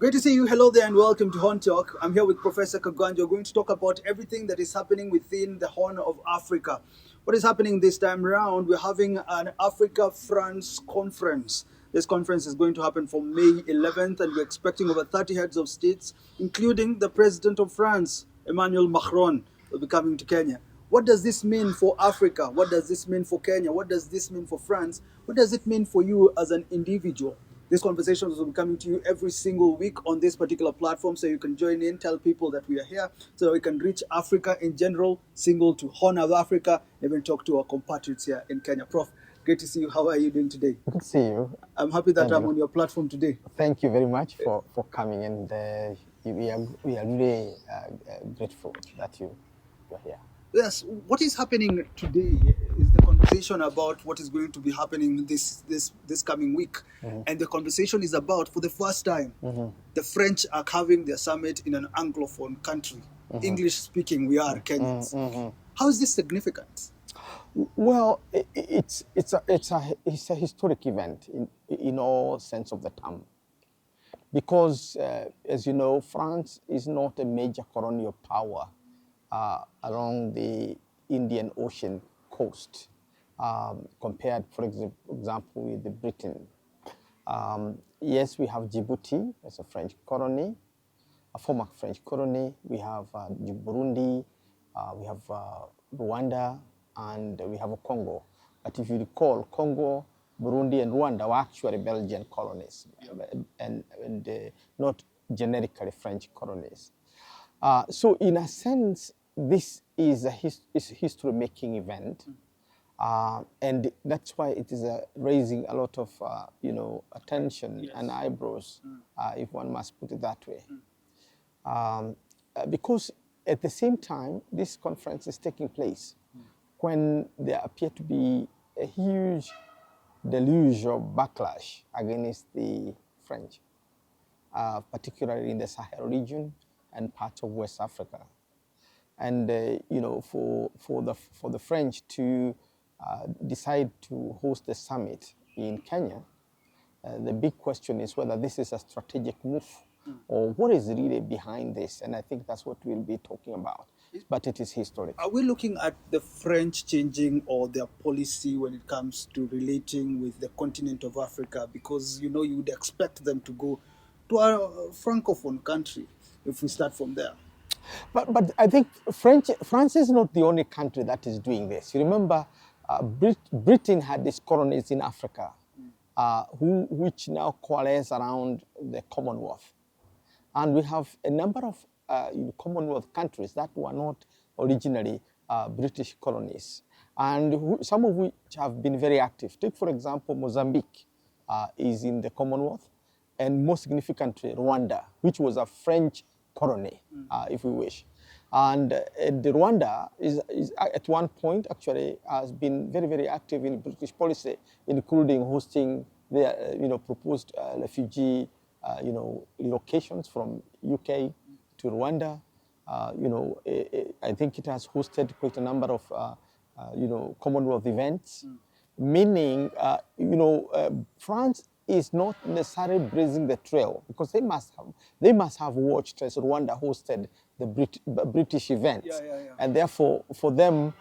Great to see you. Hello there and welcome to Horn Talk. I'm here with Professor Kagwanja. We're going to talk about everything that is happening within the Horn of Africa. What is happening this time around? We're having an Africa-France conference. This conference is going to happen for May 11th, and we're expecting over 30 heads of states, including the President of France, Emmanuel Macron, will be coming to Kenya. What does this mean for Africa? What does this mean for Kenya? What does this mean for France? What does it mean for you as an individual? These conversations will be coming to you every single week on this particular platform, so you can join in, tell people that we are here, so that we can reach Africa in general, single to Horn of Africa, even talk to our compatriots here in Kenya. Prof, great to see you. How are you doing today? Good to see you. I'm happy that I'm on your platform today. Thank you very much for coming, and we are really grateful that you're here. Yes, what is happening today is the conversation about what is going to be happening this coming week. And the conversation is about, for the first time, the French are having their summit in an Anglophone country. English speaking, we are Kenyans. How is this significant? Well, it's a historic event in all sense of the term, because as you know, France is not a major colonial power along the Indian Ocean coast, compared, for example, with Britain. Yes, we have Djibouti as a French colony, a former French colony. We have Burundi, we have Rwanda, and we have Congo. But if you recall, Congo, Burundi, and Rwanda were actually Belgian colonies, and not generically French colonies. So in a sense, this is a history-making event, and that's why it is raising a lot of attention and eyebrows, if one must put it that way. Because at the same time, this conference is taking place when there appear to be a huge deluge of backlash against the French, particularly in the Sahel region and parts of West Africa. And for the French to decide to host the summit in Kenya, the big question is whether this is a strategic move or what is really behind this. And I think that's what we'll be talking about. But it is historic. Are we looking at the French changing or their policy when it comes to relating with the continent of Africa? Because you would expect them to go to a francophone country if we start from there. But I think France is not the only country that is doing this. You remember, Britain had these colonies in Africa, which now coalesce around the Commonwealth. And we have a number of Commonwealth countries that were not originally British colonies, and some of which have been very active. Take, for example, Mozambique is in the Commonwealth, and most significantly, Rwanda, which was a French colony, if we wish. And the Rwanda is at one point actually has been very, very active in British policy, including hosting their proposed refugee relocations from UK to Rwanda. I think it has hosted quite a number of Commonwealth events, meaning France is not necessarily blazing the trail, because they must have watched as Rwanda hosted the British events, and therefore for them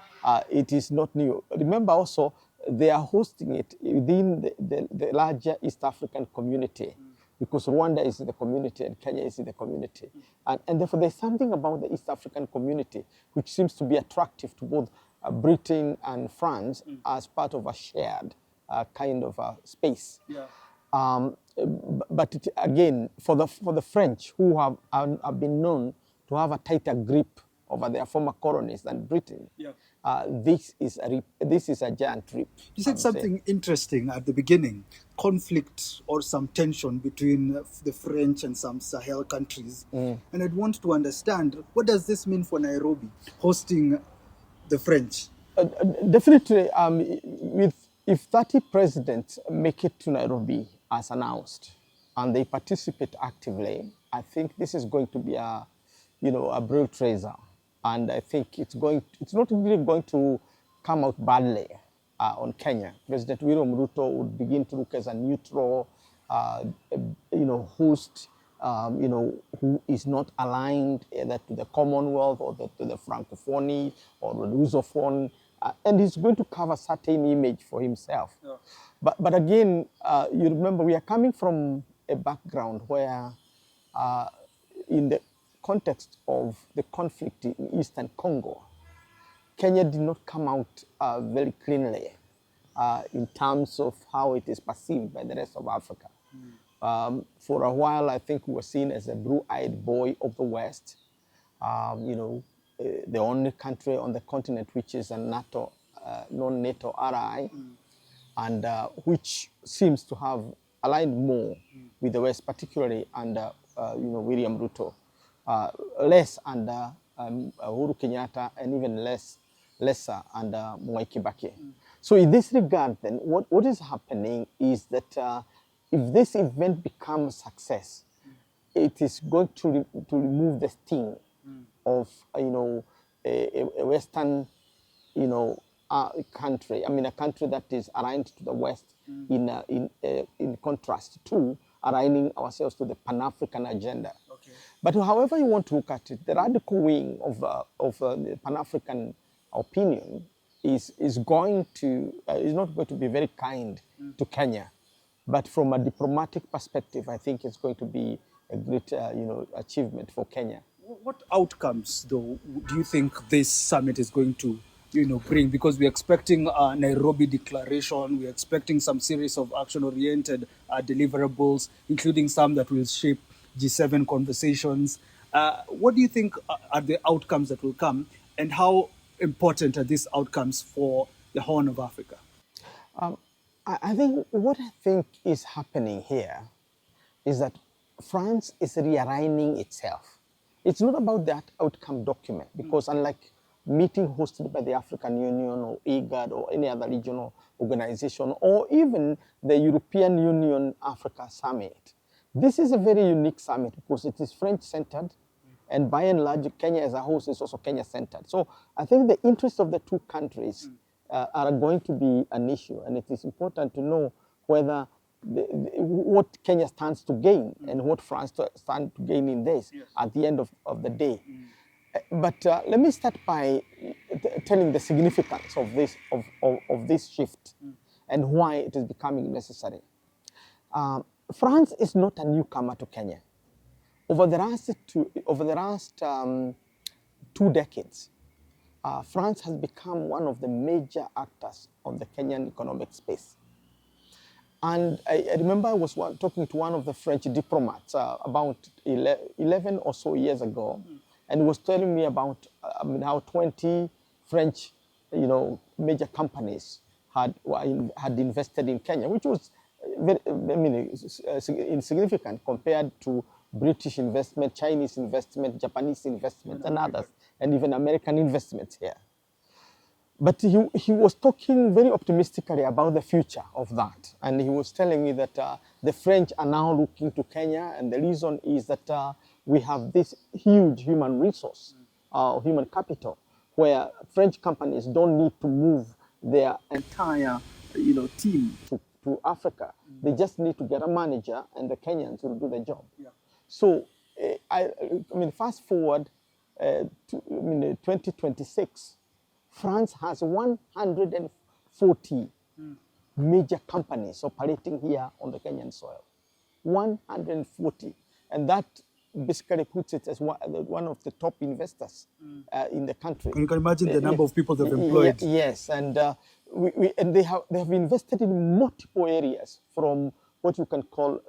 it is not new. Remember also, they are hosting it within the larger East African community, because Rwanda is in the community and Kenya is in the community, and therefore there's something about the East African community which seems to be attractive to both Britain and France as part of a shared kind of space. But again, for the French, who have been known to have a tighter grip over their former colonies than Britain, this is a giant leap. You said something interesting at the beginning: conflict or some tension between the French and some Sahel countries. And I'd want to understand, what does this mean for Nairobi hosting the French? Definitely, if 30 presidents make it to Nairobi as announced, and they participate actively, I think this is going to be a trailblazer, and I think it's not really going to come out badly on Kenya. President William Ruto would begin to look as a neutral, host who is not aligned either to the Commonwealth or to the Francophonie or the Lusophone, and he's going to carve a certain image for himself. Yeah. But again, you remember we are coming from a background where, in the context of the conflict in Eastern Congo, Kenya did not come out very cleanly in terms of how it is perceived by the rest of Africa. For a while, I think we were seen as a blue-eyed boy of the West, the only country on the continent which is a NATO, non-NATO ally, and which seems to have aligned more with the West, particularly under William Ruto, less under Uhuru Kenyatta, and even lesser under Mwai Kibaki. So in this regard, then, what is happening is that if this event becomes a success, it is going to remove the sting of a Western country. I mean, a country that is aligned to the West in contrast to aligning ourselves to the Pan-African agenda. Okay. But however you want to look at it, the radical wing of the Pan-African opinion is not going to be very kind to Kenya. But from a diplomatic perspective, I think it's going to be a great achievement for Kenya. What outcomes, though, do you think this summit is going to bring? Because we're expecting a Nairobi declaration, we're expecting some series of action-oriented deliverables, including some that will shape G7 conversations. What do you think are the outcomes that will come, and how important are these outcomes for the Horn of Africa? I think what I think is happening here is that France is realigning itself. It's not about that outcome document, because unlike meeting hosted by the African Union or IGAD or any other regional organization, or even the European Union Africa Summit, this is a very unique summit because it is French-centered, and by and large, Kenya as a host is also Kenya-centered. So I think the interests of the two countries are going to be an issue, and it is important to know whether what Kenya stands to gain and what France stands to gain in this at the end of the day. But let me start by telling the significance of this shift and why it is becoming necessary. France is not a newcomer to Kenya. Over the last 2 decades, France has become one of the major actors on the Kenyan economic space. And I remember I was talking to one of the French diplomats about 11 or so years ago, and he was telling me about how 20 French, major companies had invested in Kenya, which was very, insignificant compared to British investment, Chinese investment, Japanese investment, and others, and even American investments here. But he was talking very optimistically about the future of that. And he was telling me that the French are now looking to Kenya, and the reason is that we have this huge human resource, human capital, where French companies don't need to move their entire team to Africa. They just need to get a manager, and the Kenyans will do the job. Yeah. So, fast forward to 2026, France has 140 major companies operating here on the Kenyan soil. 140. And that basically puts it as one of the top investors in the country. You can imagine the number of people they've employed. Yes, and they have invested in multiple areas, from what you can call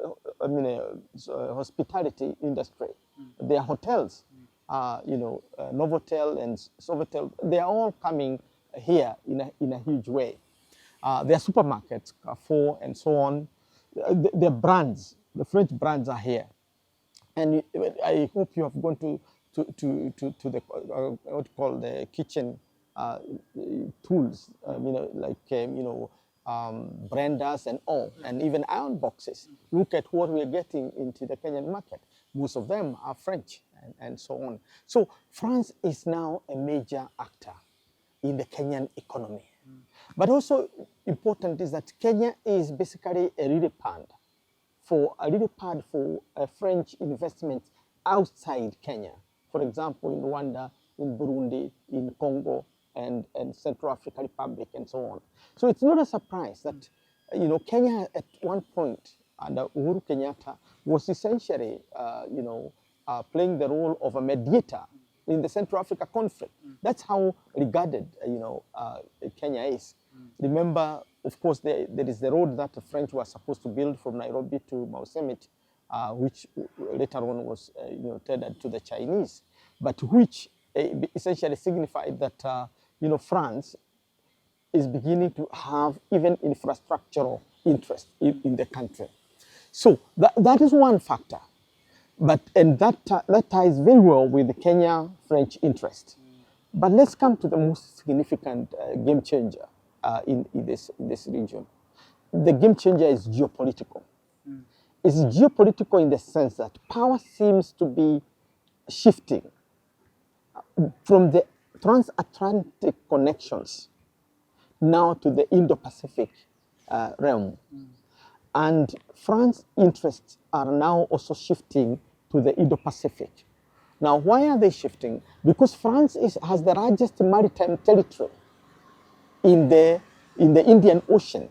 hospitality industry. Their hotels, Novotel and Sovitel, they are all coming here in a huge way. Their supermarkets, Carrefour and so on, their brands, the French brands are here. And I hope you have gone to the what you call the kitchen tools, blenders and all, and even iron boxes. Look at what we are getting into the Kenyan market. Most of them are French and so on. So France is now a major actor in the Kenyan economy. But also important is that Kenya is basically a lily pond for a lily pad for French investment outside Kenya. For example, in Rwanda, in Burundi, in Congo, and Central African Republic, and so on. So it's not a surprise that Kenya at one point under Uhuru Kenyatta was essentially playing the role of a mediator in the Central Africa conflict. That's how regarded Kenya is. Remember, of course, there is the road that the French were supposed to build from Nairobi to Mau Summit, which later on was tendered to the Chinese, but which essentially signified that France is beginning to have even infrastructural interest in the country. So that is one factor, and that ties very well with the Kenya-French interest. But let's come to the most significant game changer in this region. The game changer is geopolitical. It's geopolitical in the sense that power seems to be shifting from the transatlantic connections now to the Indo-Pacific realm. And France's interests are now also shifting to the Indo-Pacific. Now, why are they shifting? Because France has the largest maritime territory in the Indian Ocean.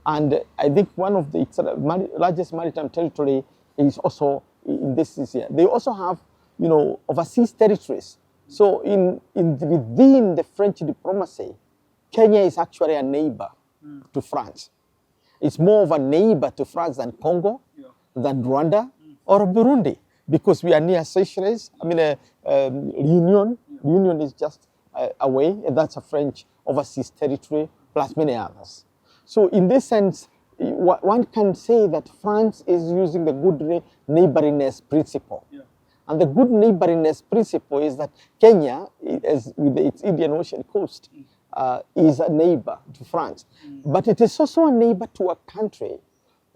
And I think one of the largest maritime territory is also in this area. They also have, overseas territories. So within the French diplomacy, Kenya is actually a neighbor to France. It's more of a neighbor to France than Congo, than Rwanda, or Burundi, because we are near Seychelles. I mean, Reunion. Reunion is just away, and that's a French overseas territory, plus many others. So in this sense, one can say that France is using the good neighboriness principle. And the good neighboriness principle is that Kenya, with its Indian Ocean coast, is a neighbor to France. But it is also a neighbor to a country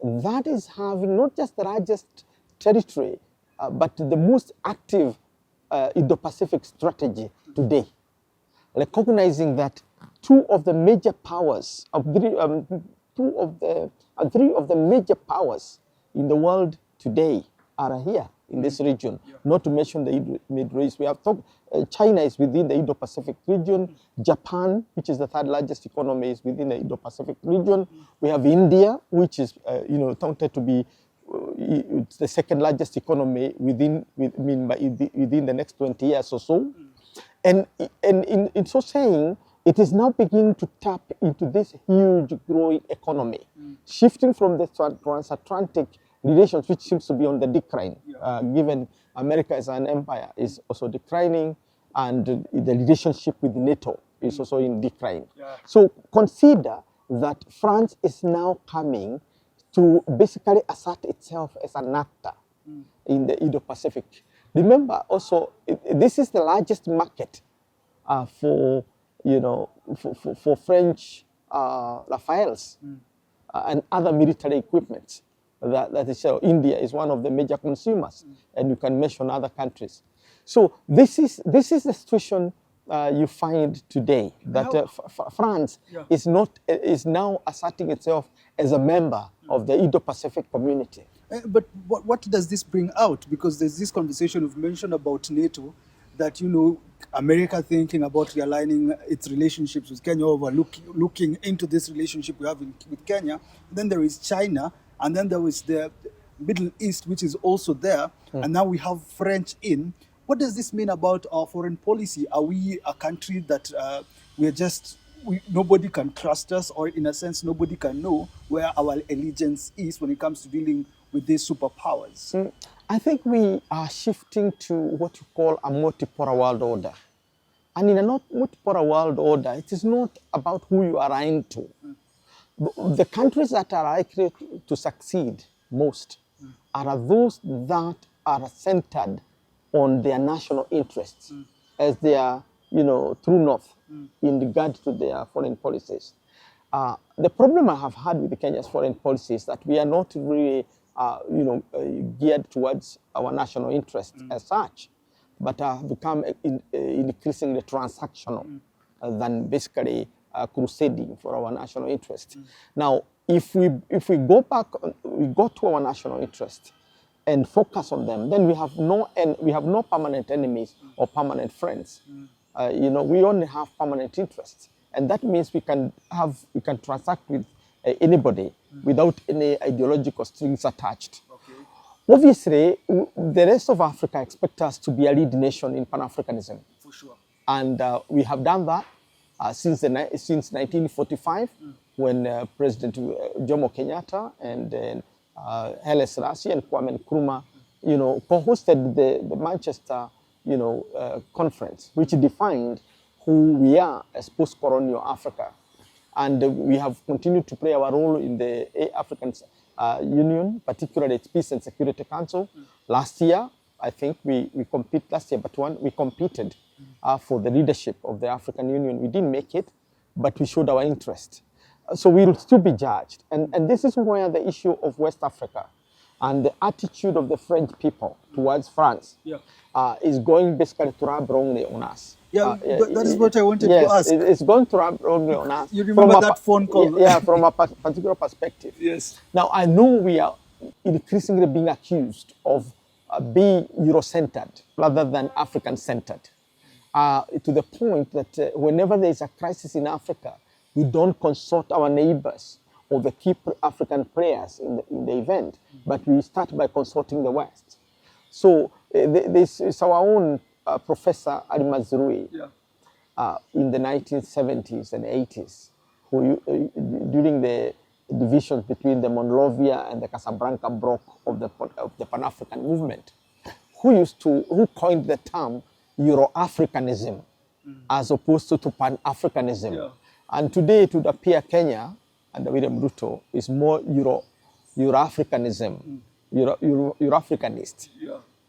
that is having not just the largest territory, but the most active Indo-Pacific strategy today. Recognizing that three of the major powers in the world today are here in this region, not to mention the Middle East. We have talked, China is within the Indo-Pacific region. Japan, which is the third largest economy, is within the Indo-Pacific region. We have India, which is counted to be the second largest economy within the next 20 years or so. And in so saying, it is now beginning to tap into this huge growing economy, shifting from the transatlantic relations, which seems to be on the decline, given America as an empire is also declining, and the relationship with NATO is also in decline. So consider that France is now coming to basically assert itself as an actor in the Indo-Pacific. Remember also, this is the largest market for French Rafales and other military equipment. That is, India is one of the major consumers, and you can mention other countries. So this is the situation you find today, that France is now asserting itself as a member of the Indo-Pacific community. But what does this bring out? Because there's this conversation we've mentioned about NATO, that America thinking about realigning its relationships with Kenya, over looking into this relationship we have with Kenya. Then there is China, and then there is the Middle East, which is also there, and now we have French in. What does this mean about our foreign policy? Are we a country that nobody can trust us, or in a sense nobody can know where our allegiance is when it comes to dealing with these superpowers? I think we are shifting to what you call a multipolar world order. And in a multipolar world order, it is not about who you are aligned to. The countries that are likely to succeed most are those that are centered on their national interests as their true north in regard to their foreign policies. The problem I have had with Kenya's foreign policy is that we are not really geared towards our national interests as such, but have become increasingly transactional than basically crusading for our national interests. Now, if we go back, we go to our national interest and focus on them, then we have no permanent enemies or permanent friends. We only have permanent interests, and that means we can transact with anybody without any ideological strings attached. Okay. Obviously, the rest of Africa expect us to be a lead nation in Pan-Africanism. For sure. And we have done that since 1945, when President Jomo Kenyatta and Haile Selassie and Kwame Nkrumah, co-hosted the Manchester, conference, which defined who we are as post-colonial Africa. And we have continued to play our role in the African Union, particularly its Peace and Security Council. Last year, I think we competed for the leadership of the African Union. We didn't make it, but we showed our interest. So we will still be judged. And this is where the issue of West Africa and the attitude of the French people towards France is going basically to rub wrongly on us. That is what I wanted to ask. It's going to rub wrongly on us. You remember that phone call? Yeah, from a particular perspective. Yes. Now, I know we are increasingly being accused of being Euro-centered rather than African-centered, to the point that whenever there is a crisis in Africa, we don't consult our neighbors or the key African players in the event, but we start by consulting the West. So this is our own Professor Ali Mazrui in the 1970s and 80s, who during the divisions between the Monrovia and the Casablanca bloc of the Pan-African movement, who coined the term Euro-Africanism as opposed to Pan-Africanism. Yeah. And today it would appear Kenya under William Ruto is more Euro-Africanism, Euro-Africanist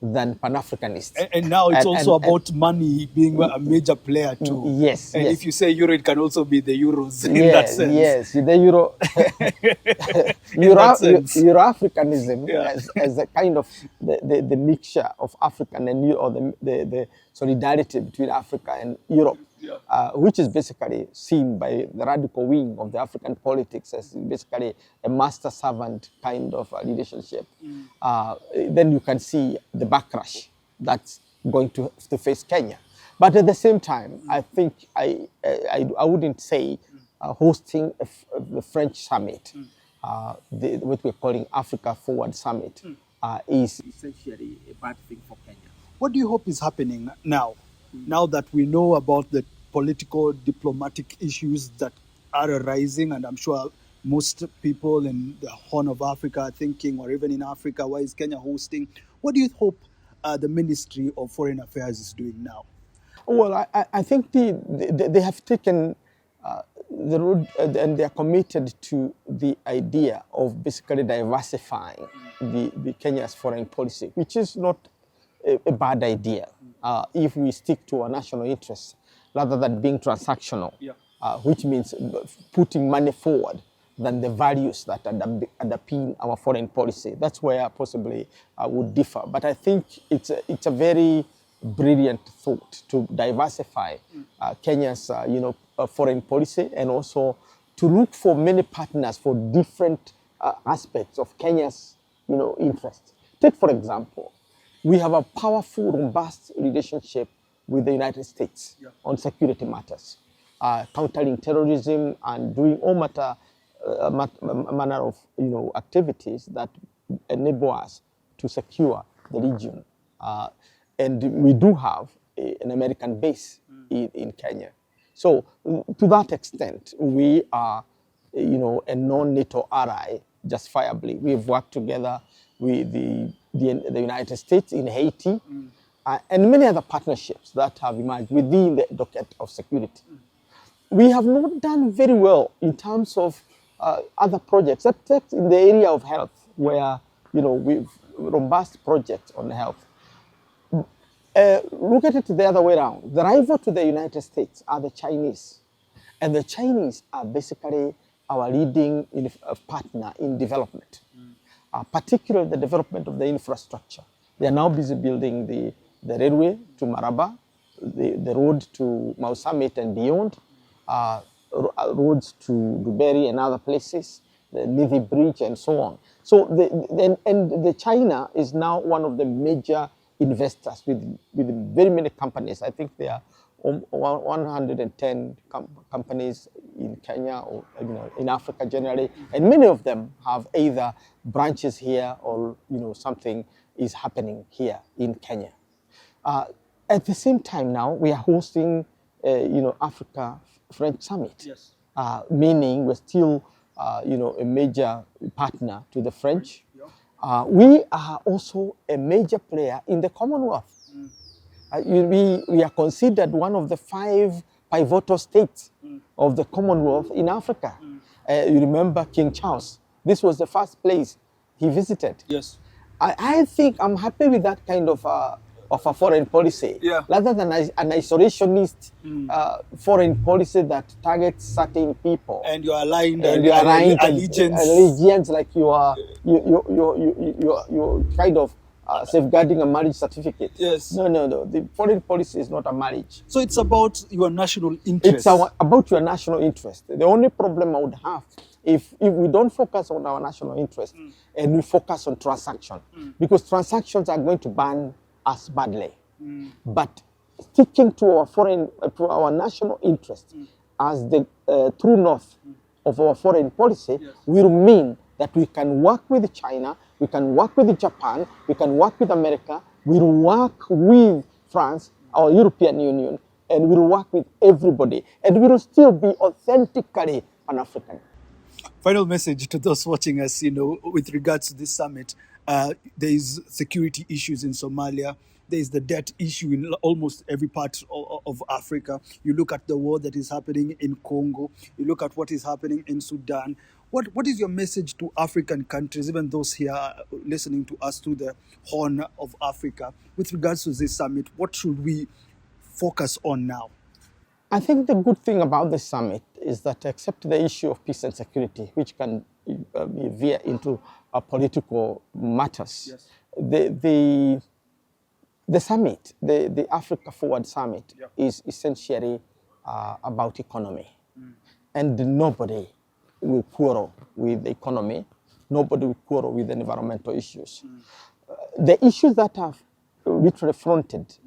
than Pan-Africanist. And now it's also about money being a major player too. Yes. And if you say Euro, it can also be the Euros in that sense. Yes, the Euro-Africanism as a kind of the mixture of African and the solidarity between Africa and Europe. Which is basically seen by the radical wing of the African politics as basically a master-servant kind of relationship. Then you can see the backlash that's going to face Kenya. But at the same time, I think I wouldn't say hosting the French summit, what we're calling Africa Forward Summit, is essentially a bad thing for Kenya. What do you hope is happening now? Now that we know about the political, diplomatic issues that are arising, and I'm sure most people in the Horn of Africa are thinking, or even in Africa, why is Kenya hosting? What do you hope the Ministry of Foreign Affairs is doing now? Well, I think they have taken the road and they are committed to the idea of basically diversifying the Kenya's foreign policy, which is not a bad idea if we stick to our national interests rather than being transactional, which means putting money forward than the values that underpin our foreign policy. That's where possibly I would differ. But I think it's a very brilliant thought to diversify Kenya's foreign policy, and also to look for many partners for different aspects of Kenya's interests. Take, for example, we have a powerful, robust relationship with the United States on security matters, countering terrorism and doing all manner of activities that enable us to secure the region. And we do have an American base in Kenya. So to that extent, we are a non-NATO ally justifiably. We've worked together with the United States in Haiti, and many other partnerships that have emerged within the docket of security. We have not done very well in terms of other projects, except in the area of health, where we've robust projects on health. Look at it the other way around. The rival to the United States are the Chinese, and the Chinese are basically our leading partner in development, particularly the development of the infrastructure. They are now busy building the railway to Maraba, the road to Mau Summit and beyond, roads to Duberi and other places. the Navy Bridge, and so on. So the China is now one of the major investors with very many companies. I think there are 110 companies in Kenya or in Africa generally, and many of them have either branches here or something is happening here in Kenya. At the same time now, we are hosting, Africa French Summit, Yes. Meaning we're still, a major partner to the French. Yeah. We are also a major player in the Commonwealth. We are considered one of the 5 pivotal states of the Commonwealth in Africa. You remember King Charles. This was the first place he visited. Yes. I think I'm happy with that kind of a foreign policy, Yeah. rather than an isolationist foreign policy that targets certain people. And you are aligned, And you are aligned allegiance. like you're kind of safeguarding a marriage certificate. Yes. No. The foreign policy is not a marriage. So it's about your national interest. It's about your national interest. The only problem I would have if we don't focus on our national interest and we focus on transaction, because transactions are going to burn us badly. But sticking to our national interest as the true north of our foreign policy will mean that we can work with China, we can work with Japan, we can work with America, we'll work with France, our European Union, and we'll work with everybody. And we will still be authentically Pan-African. Final message to those watching us, with regards to this summit. There is security issues in Somalia. There is the debt issue in almost every part of Africa. You look at the war that is happening in Congo. You look at what is happening in Sudan. What is your message to African countries, even those here listening to us through the Horn of Africa, with regards to this summit? What should we focus on now? I think the good thing about this summit is that, except the issue of peace and security, which can veer into political matters, the summit, the Africa Forward Summit, is essentially about economy. And nobody will quarrel with the economy. Nobody will quarrel with the environmental issues. The issues that are literally fronted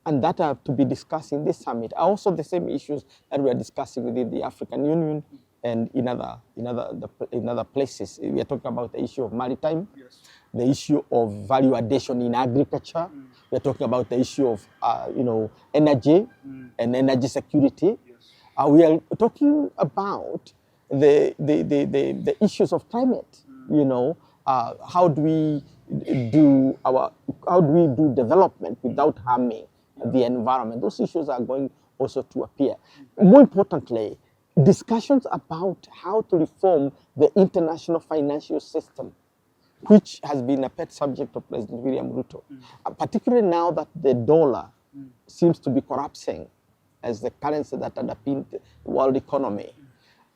and that are to be discussed in this summit are also the same issues that we are discussing within the African Union and in other places. We are talking about the issue of maritime, the issue of value addition in agriculture. We are talking about the issue of energy and energy security. We are talking about the issues of climate. How do we do development without harming the environment? Those issues are going also to appear. More importantly, discussions about how to reform the international financial system, which has been a pet subject of President William Ruto, particularly now that the dollar seems to be collapsing as the currency that underpins the world economy,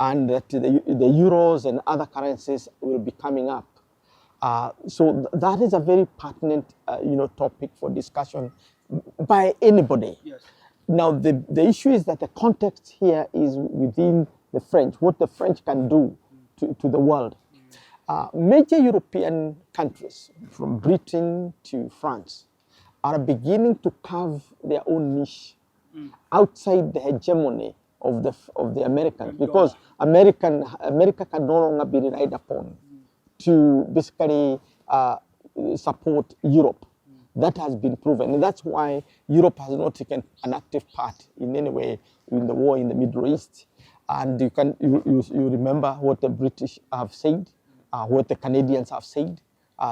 and that the euros and other currencies will be coming up. So that is a very pertinent topic for discussion by anybody. Now, the issue is that the context here is within the French, what the French can do to the world. Major European countries, from Britain to France, are beginning to carve their own niche outside the hegemony of the Americans, because America can no longer be relied upon to basically support Europe. That has been proven, and that's why Europe has not taken an active part in any way in the war in the Middle East. And you remember what the British have said, what the Canadians have said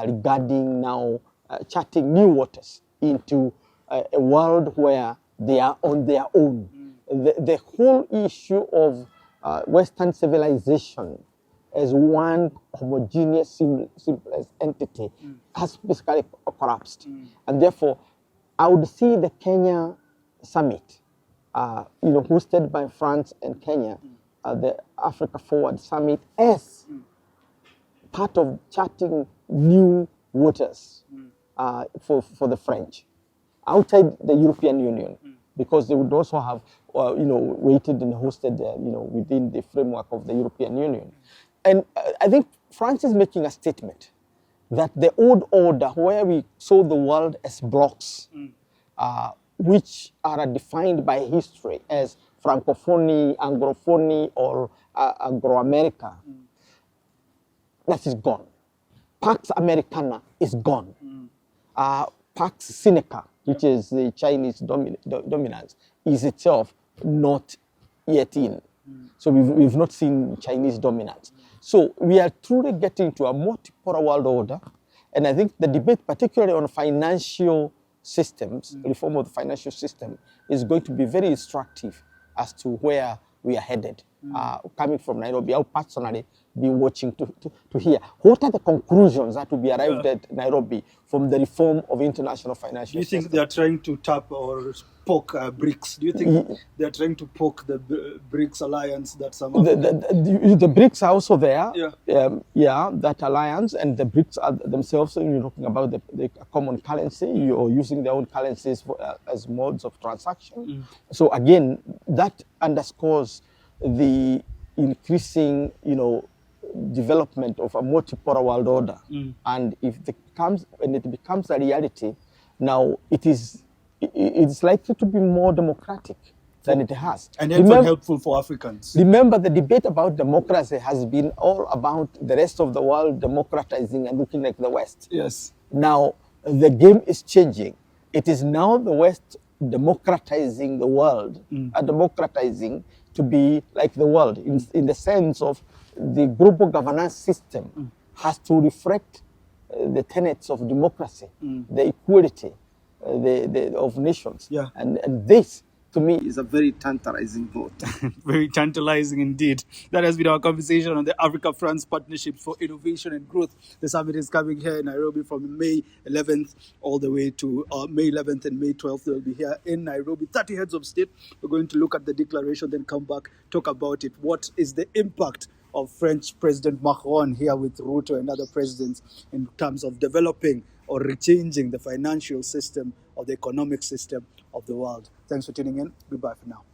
regarding now charting new waters into a world where they are on their own. The whole issue of Western civilization as one homogeneous, simplest entity has basically collapsed. And therefore, I would see the Kenya summit, hosted by France and Kenya, the Africa Forward Summit, as part of charting new waters for the French outside the European Union, because they would also have, waited and hosted, within the framework of the European Union. And I think France is making a statement that the old order, where we saw the world as blocks, which are defined by history as Francophonie, Anglophony, or Anglo-America, that is gone. Pax Americana is gone. Pax Seneca, which is the Chinese dominance, is itself not yet in. So we've not seen Chinese dominance. So we are truly getting to a multipolar world order. And I think the debate, particularly on financial systems, reform of the financial system, is going to be very instructive as to where we are headed. Coming from Nairobi, I'll personally be watching to hear what are the conclusions that will be arrived at Nairobi from the reform of international financial. Do you think they are trying to tap or poke BRICS? Do you think they are trying to poke the BRICS alliance that some the BRICS are also there? Yeah. That alliance, and the BRICS are themselves. You're talking about the common currency, you're using their own currencies as modes of transaction. So again, that underscores the increasing, development of a multipolar world order. And if it becomes a reality, now it's likely to be more democratic than it has. And helpful for Africans. Remember, the debate about democracy has been all about the rest of the world democratizing and looking like the West. Yes. Now, the game is changing. It is now the West democratizing the world, democratizing to be like the world, in the sense of the global governance system has to reflect the tenets of democracy, the equality of nations. Yeah. And this, to me, is a very tantalizing vote. Very tantalizing indeed. That has been our conversation on the Africa-France Partnership for Innovation and Growth. The summit is coming here in Nairobi from May 11th all the way to May 11th and May 12th. They'll be here in Nairobi. 30 heads of state. We're going to look at the declaration, then come back, talk about it. What is the impact of French President Macron here with Ruto and other presidents in terms of developing or rechanging the financial system or the economic system of the world? Thanks for tuning in. Goodbye for now.